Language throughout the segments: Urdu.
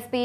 SP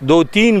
2-3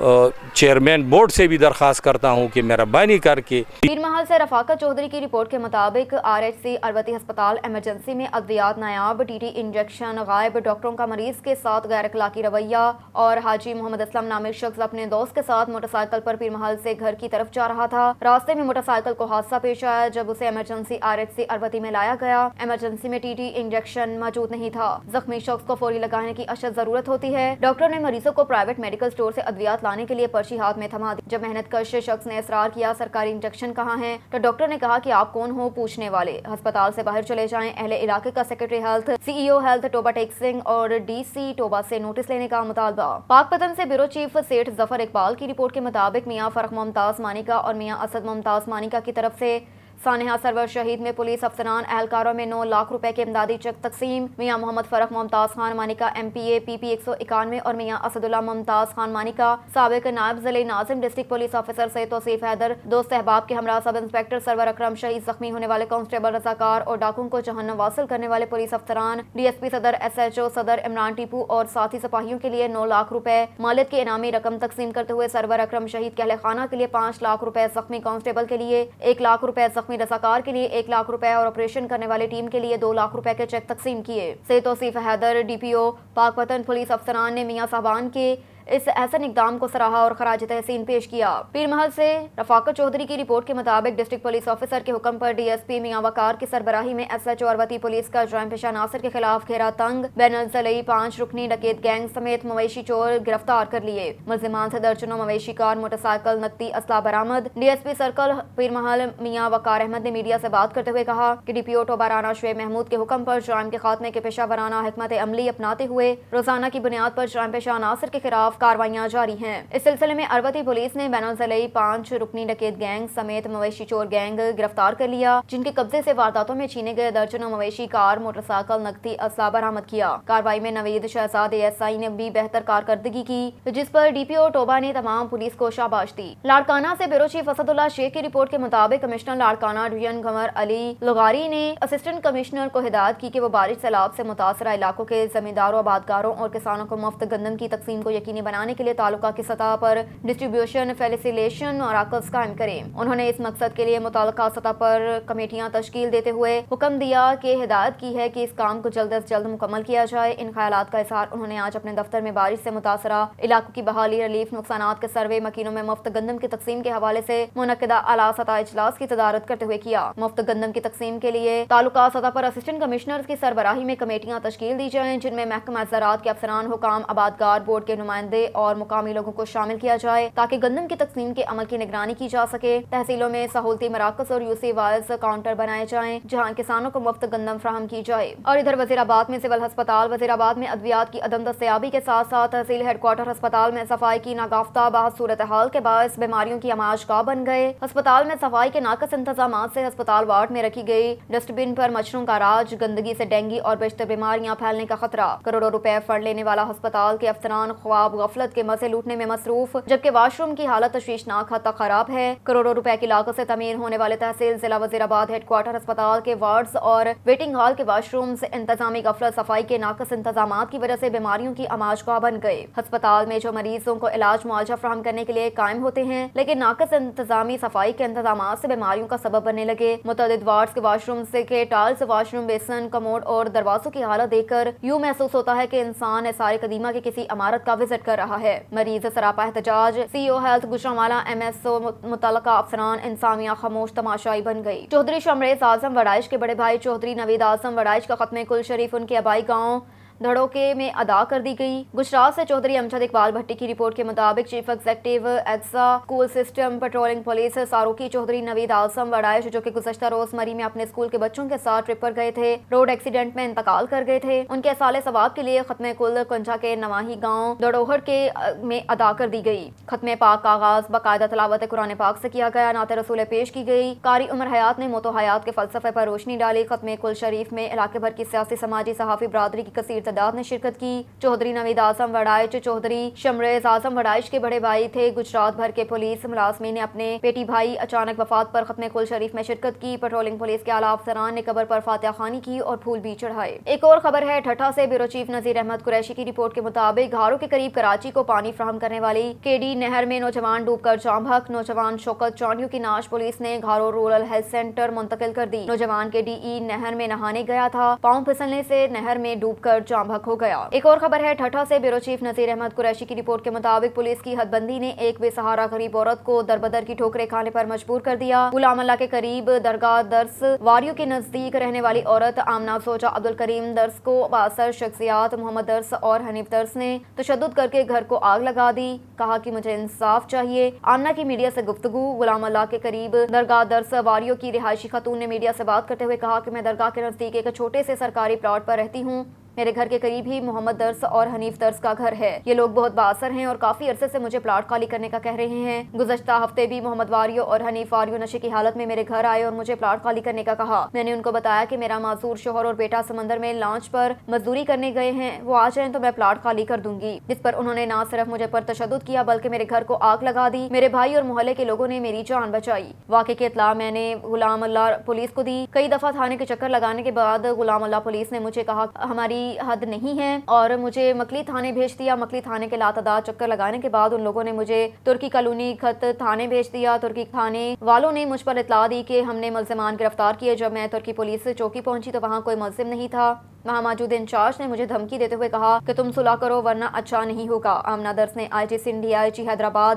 چیئرمین بورڈ سے بھی درخواست کرتا ہوں کہ مہربانی کر کے پیر محل سے رفاقت چودھری کی رپورٹ کے مطابق RHC اروتی ہسپتال ایمرجنسی میں ادویات نایاب TT انجیکشن غائب ڈاکٹروں کا مریض کے ساتھ غیر اخلاقی رویہ اور حاجی محمد اسلم نامی شخص اپنے دوست کے ساتھ موٹر سائیکل پر پیر محل سے گھر کی طرف جا رہا تھا. راستے میں موٹر سائیکل کو حادثہ پیش آیا جب اسے ایمرجنسی RHC اروتی میں لایا گیا. ایمرجنسی میں TT انجیکشن موجود نہیں تھا. زخمی شخص کو فوری لگانے کی اشد ضرورت ہوتی ہے. ڈاکٹر نے مریضوں کو پرائیویٹ میڈیکل سٹور سے ادویات لانے کے لیے پرچی ہاتھ میں تھما دی. جب محنت کش شخص نے اصرار کیا سرکاری انجیکشن کہاں ہیں تو ڈاکٹر نے کہا کہ آپ کون ہو پوچھنے والے, ہسپتال سے باہر چلے جائیں. اہل علاقے کا secretary health CEO health Toba Tek Singh اور DC ٹوبہ سے نوٹس لینے کا مطالبہ. پاک پتن سے بیورو چیف سیٹھ ظفر اقبال کی رپورٹ کے مطابق میاں فرخ ممتاز مانیکا اور میاں اسد ممتاز مانیکا کی طرف سے سانحہ سرور شہید میں پولیس افسران اہلکاروں میں 9 لاکھ روپے کے امدادی چیک تقسیم. میاں محمد فرخ ممتاز خان مانیکا MPA PP 191 اور میاں اسد اللہ ممتاز خان مانیکا سابق نائب ضلعی ناظم ڈسٹرکٹ پولیس آفیسر سے توصیف حیدر دوست احباب کے ہمراہ سب انسپکٹر سرور اکرم شہید زخمی ہونے والے کانسٹیبل رضاکار اور ڈاکوں کو جہنم واصل کرنے والے پولیس افسران DSP صدر SHO صدر عمران ٹیپو اور ساتھی سپاہیوں کے لیے 9 لاکھ روپے مالیت کی انعامی رقم تقسیم کرتے ہوئے سرور اکرم شہید کے اہل خانہ کے لیے 5 لاکھ روپے, زخمی کانسٹیبل کے لیے 1 لاکھ روپے, زخمی رضاکار کے لیے 1 لاکھ روپے اور آپریشن کرنے والی ٹیم کے لیے 2 لاکھ روپے کے چیک تقسیم کیے. سے توصیف حیدر DPO پاک پتن پولیس افسران نے میاں صاحبان کے اس احسن اقدام کو سراہا اور خراج تحسین پیش کیا. پیر محل سے رفاقت چودھری کی رپورٹ کے مطابق ڈسٹرکٹ پولیس آفیسر کے حکم پر DSP میاں وقار کی سربراہی میں SHO اروتی پولیس کا جرائم پیشہ عناصر کے خلاف گھیرا تنگ بین الضلعی 5 رکنی ڈکیت گینگ سمیت مویشی چور گرفتار کر لیے. ملزمان سے درجنوں مویشی کار, موٹر سائیکل, نقدی اسلحہ برآمد. DSP سرکل پیر محل میاں وقار احمد نے میڈیا سے بات کرتے ہوئے کہا کہ DPO ٹوبہ رانا شعیب محمود کے حکم پر جرائم کے خاتمے کے پیشہ ورانہ حکمت عملی اپناتے ہوئے روزانہ کی بنیاد پر جرائم پیشہ عناصر کے خلاف کارروائیاں جاری ہیں. اس سلسلے میں اروتی پولیس نے بین الضلعی 5 رکنی ڈکیت گینگ سمیت مویشی چور گینگ گرفتار کر لیا جن کے قبضے سے وارداتوں میں چھینے گئے درجنوں مویشی کار, موٹر سائیکل, نقدی اسلحہ برآمد کیا. کارروائی میں نوید شہزاد ASI نے بھی بہتر کارکردگی کی جس پر DPO ٹوبہ نے تمام پولیس کو شاباش دی. لاڑکانہ سے بیورو چیف اسد اللہ شیخ کی رپورٹ کے مطابق کمشنر لاڑکانہ ڈویژن گنور علی لغاری نے اسسٹنٹ کمشنر کو ہدایت کی کہ وہ بارش سیلاب سے متاثرہ علاقوں کے زمینداروں, آبادکاروں اور کسانوں کو مفت گندم کی تقسیم کو یقینی بنانے کے لیے تعلقہ کی سطح پر ڈسٹریبیوشن فیسیلیٹیشن مراکز قائم کریں. انہوں نے اس مقصد کے لیے متعلقہ سطح پر کمیٹیاں تشکیل دیتے ہوئے حکم دیا کہ ہدایت کی ہے کہ اس کام کو جلد از جلد مکمل کیا جائے. ان خیالات کا اظہار انہوں نے آج اپنے دفتر میں بارش سے متاثرہ علاقوں کی بحالی, ریلیف, نقصانات کے سروے, مکینوں میں مفت گندم کی تقسیم کے حوالے سے منعقدہ اعلیٰ سطح اجلاس کی صدارت کرتے ہوئے کیا. مفت گندم کی تقسیم کے لیے تعلقہ سطح پر اسسٹنٹ کمشنرز کی سربراہی میں کمیٹیاں تشکیل دی جائیں جن میں محکمہ زراعت کے افسران, حکام, آبادکار بورڈ کے نمائندے اور مقامی لوگوں کو شامل کیا جائے تاکہ گندم کی تقسیم کے عمل کی نگرانی کی جا سکے. تحصیلوں میں سہولتی مراکز اور UC وائز کاؤنٹر بنائے جائیں جہاں کسانوں کو مفت گندم فراہم کی جائے. اور ادھر وزیر آباد میں سول ہسپتال وزیر آباد میں ادویات کی عدم دستیابی کے ساتھ ساتھ تحصیل ہیڈ کوارٹر ہسپتال میں صفائی کی ناگفتہ بحث صورتحال کے باعث بیماریوں کی آماج-گاہ بن گئے. ہسپتال میں صفائی کے ناقص انتظامات سے ہسپتال وارڈ میں رکھی گئی ڈسٹ بن پر مچھروں کا راج, گندگی سے ڈینگی اور بیشتر بیماریاں پھیلنے کا خطرہ. کروڑوں روپے فنڈ لینے والا ہسپتال کے افسران خواب غفلت کے مزے لوٹنے میں مصروف جبکہ واش روم کی حالت تشویشناک حد تک خراب ہے. کروڑوں روپے کی لاگت سے تعمیر ہونے والے تحصیل ضلع وزیر آباد ہیڈ کوارٹر ہسپتال کے وارڈز اور ویٹنگ ہال کے واش رومز انتظامی غفلت, صفائی کے ناقص انتظامات کی وجہ سے بیماریوں کی آماج-گاہ بن گئے. ہسپتال میں جو مریضوں کو علاج معالجہ فراہم کرنے کے لیے قائم ہوتے ہیں لیکن ناقص انتظامی صفائی کے انتظامات سے بیماریوں کا سبب بننے لگے. متعدد وارڈز کے واش روم سے کے ٹائلز, واش روم بیسن, کموڈ اور دروازوں کی حالت دیکھ کر یوں محسوس ہوتا ہے کہ انسان آثار قدیمہ کی کسی عمارت کا وزٹ کر رہا ہے. مریض سراپا احتجاج, CEO ہیلتھ گجرانوالہ MSO متعلقہ افسران انتظامیہ خاموش تماشائی بن گئی. چودھری شمریز اعظم وڑائچ کے بڑے بھائی چودھری نوید اعظم وڑائچ کا ختم کل شریف ان کے آبائی گاؤں دھڑوکے میں ادا کر دی گئی. گجرات سے چودھری امجد اقبال بھٹی کی رپورٹ کے مطابق چیف ایگزیکٹو ایگزا school system patrolling police Saroki Chaudhry Naveed Azam Warraich جو کہ گزشتہ روز مری میں اپنے اسکول کے بچوں کے ساتھ ٹرپ پر گئے تھے, روڈ ایکسیڈنٹ میں انتقال کر گئے تھے. ان کے اصالِ ثواب کے لیے ختم کل کنجا کے نواحی گاؤں دڑوہر کے میں ادا کر دی گئی. ختم پاک کا آغاز باقاعدہ تلاوت قرآن پاک سے کیا گیا. نعت رسول پیش کی گئی. قاری عمر حیات نے موت و حیات کے فلسفے پر روشنی ڈالی. ختم کل شریف میں علاقے بھر کی سیاسی, سماجی, صحافی برادری کی کثیر تعداد نے شرکت کی۔ چودھری نوید اعظم وڑائچ چودھری شمریز اعظم وڑائچ کے بڑے بھائی تھے۔ گجرات بھر کے پولیس ملازمین نے اپنے بیٹی بھائی اچانک وفات پر ختم کل شریف میں شرکت کی۔ پیٹرولنگ پولیس کے اعلی افسران نے قبر پر فاتحہ خوانی کی اور پھول بھی چڑھائے۔ ایک اور خبر ہے ٹھٹھہ سے۔ بیورو چیف نذیر احمد قریشی کی رپورٹ کے مطابق گھاروں کے قریب کراچی کو پانی فراہم کرنے والی کیڈی نہر میں نوجوان ڈوب کر جاں بحق۔ نوجوان شوکت چانڈیو کی نعش پولیس نے گھاروں رورل ہیلتھ سینٹر منتقل کر دی۔ نوجوان کے ڈی ای نہر میں نہانے گیا تھا، پاؤں پھسلنے سے نہر میں ڈوب کر جاں بحق ہو گیا۔ ایک اور خبر ہے ٹھٹھہ سے۔ بیورو چیف نذیر احمد قریشی کی رپورٹ کے مطابق پولیس کی حد بندی نے ایک بے سہارا غریب عورت کو دربدر کی ٹھوکریں کھانے پر مجبور کر دیا۔ غلام اللہ کے قریب درگاہ درس واریو کے نزدیک رہنے والی عورت آمنہ زوجہ عبدالکریم درس کو باثر شخصیات محمد درس اور حنیف درس نے تشدد کر کے گھر کو آگ لگا دی۔ کہا کہ مجھے انصاف چاہیے۔ آمنہ کی میڈیا سے گفتگو۔ غلام اللہ کے قریب درگاہ درس واریو کی رہائشی خاتون نے میڈیا سے بات کرتے ہوئے کہا کہ میں درگاہ کے نزدیک ایک چھوٹے سے سرکاری پلاٹ پر رہتی ہوں۔ میرے گھر کے قریب ہی محمد درس اور حنیف درس کا گھر ہے۔ یہ لوگ بہت بااثر ہیں اور کافی عرصے سے مجھے پلاٹ خالی کرنے کا کہہ رہے ہیں۔ گزشتہ ہفتے بھی محمد واریو اور حنیف واریو نشے کی حالت میں میرے گھر آئے اور مجھے پلاٹ خالی کرنے کا کہا۔ میں نے ان کو بتایا کہ میرا معذور شوہر اور بیٹا سمندر میں لانچ پر مزدوری کرنے گئے ہیں، وہ آ جائیں تو میں پلاٹ خالی کر دوں گی، جس پر انہوں نے نہ صرف مجھے پر تشدد کیا بلکہ میرے گھر کو آگ لگا دی۔ میرے بھائی اور محلے کے لوگوں نے میری جان بچائی۔ واقعے کی اطلاع میں نے غلام اللہ پولیس کو دی۔ کئی دفعہ تھانے کے چکر لگانے کے بعد غلام اللہ پولیس نے مجھے کہا ہماری حد نہیں ہے اور مجھے مکلی تھانے بھیج دیا۔ مکلی تھانے کے لاتعداد چکر لگانے کے بعد ان لوگوں نے مجھے ترکی کالونی خط تھانے بھیج دیا۔ ترکی تھانے والوں نے مجھ پر اطلاع دی کہ ہم نے ملزمان گرفتار کیے۔ جب میں ترکی پولیس چوکی پہنچی تو وہاں کوئی ملزم نہیں تھا۔ وہاں موجود انچارج نے مجھے دھمکی دیتے ہوئے کہا کہ تم صلح کرو ورنہ اچھا نہیں ہوگا۔ آمنہ درس نے آئی جی سندھ ڈی آئی جی حیدرآباد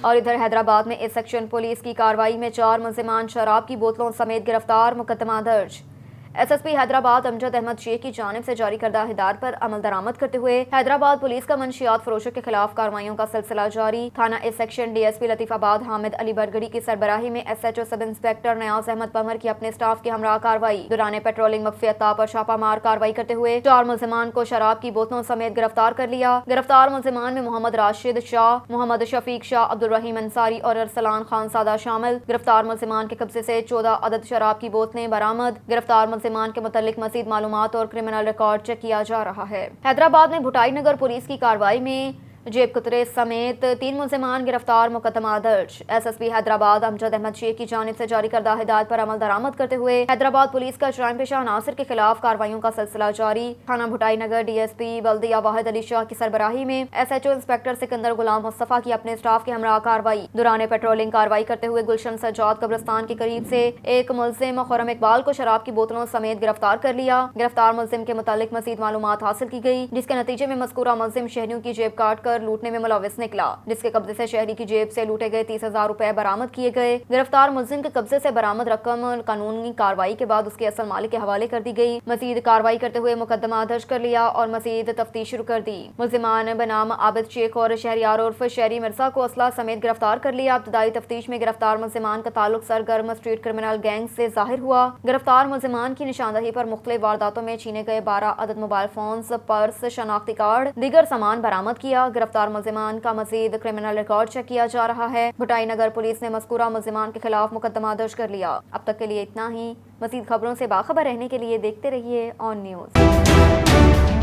اور ادھر حیدرآباد میں اس سیکشن پولیس کی کارروائی میں 4 ملزمان شراب کی بوتلوں سمیت گرفتار۔ مقدمہ درج۔ ایس ایس پی حیدرآباد امجد احمد شیخ کی جانب سے جاری کردہ ہدایت پر عمل درآمد کرتے ہوئے حیدرآباد پولیس کا منشیات فروشوں کے خلاف کارروائیوں کا سلسلہ جاری۔ تھانہ اس section D S P Latifabad Hamid Ali Bhurgri کی سربراہی میں S H O sub inspector Niaz Ahmed پمر کی اپنے سٹاف کے ہمراہ کارروائی دوران پیٹرولنگ مخفی اطلاع پر چھاپہ مار کارروائی کرتے ہوئے 4 ملزمان کو شراب کی بوتلوں سمیت گرفتار کر لیا۔ گرفتار ملزمان میں محمد راشد شاہ، محمد شفیق شاہ، عبدالرحیم انصاری اور ارسلان خان سادہ شامل۔ گرفتار ملزمان کے قبضے سے 14 عدد شراب کی بوتلیں برآمد۔ گرفتار ملزمان کے متعلق مزید معلومات اور کرمنل ریکارڈ چیک کیا جا رہا ہے۔ حیدرآباد میں بھٹائی نگر پولیس کی کارروائی میں جیب کترے سمیت 3 ملزمان گرفتار۔ مقدمہ درج۔ ایس ایس پی حیدرآباد امجد احمد شیخ کی جانب سے جاری کردہ ہدایت پر عمل درآمد کرتے ہوئے حیدرآباد پولیس کا جرائم پیشہ عناصر کے خلاف کارروائیوں کا سلسلہ جاری۔ تھانہ Bhitai Nagar D S P Baldia Wahid Ali Shah کی سربراہی میں S H O inspector Sikandar Ghulam Mustafa کی اپنے سٹاف کے ہمراہ کارروائی دوران پیٹرولنگ کارروائی کرتے ہوئے گلشن سجاد قبرستان کے قریب سے ایک ملزم خرم اقبال کو شراب کی بوتلوں سمیت گرفتار کر لیا۔ گرفتار ملزم کے متعلق مزید معلومات حاصل کی گئی، جس کے نتیجے میں مذکورہ ملزم شہریوں کی جیب کاٹ کر لوٹنے میں ملوث نکلا، جس کے قبضے سے شہری کی جیب سے لوٹے گئے 30,000 روپے برآمد کیے گئے۔ گرفتار ملزم کے قبضے سے برآمد رقم قانونی کارروائی کے بعد اس کے اصل مالک کے حوالے کر دی گئی۔ مزید کارروائی کرتے ہوئے مقدمہ درج کر لیا اور مزید تفتیش شروع کر دی۔ ملزمان بنام عابد شیخ اور شہریار عرف شہری مرزا کو اسلحہ سمیت گرفتار کر لیا۔ ابتدائی تفتیش میں گرفتار ملزمان کا تعلق سرگرم اسٹریٹ کرمنل گینگ سے ظاہر ہوا۔ گرفتار ملزمان کی نشاندہی پر مختلف وارداتوں میں چھینے گئے 12 عدد موبائل فونز، پرس، شناختی کارڈ، دیگر سامان برآمد کیا۔ گرفتار ملزمان کا مزید کرمنل ریکارڈ چیک کیا جا رہا ہے۔ بھٹائی نگر پولیس نے مذکورہ ملزمان کے خلاف مقدمہ درج کر لیا۔ اب تک کے لیے اتنا ہی۔ مزید خبروں سے باخبر رہنے کے لیے دیکھتے رہیے آن نیوز۔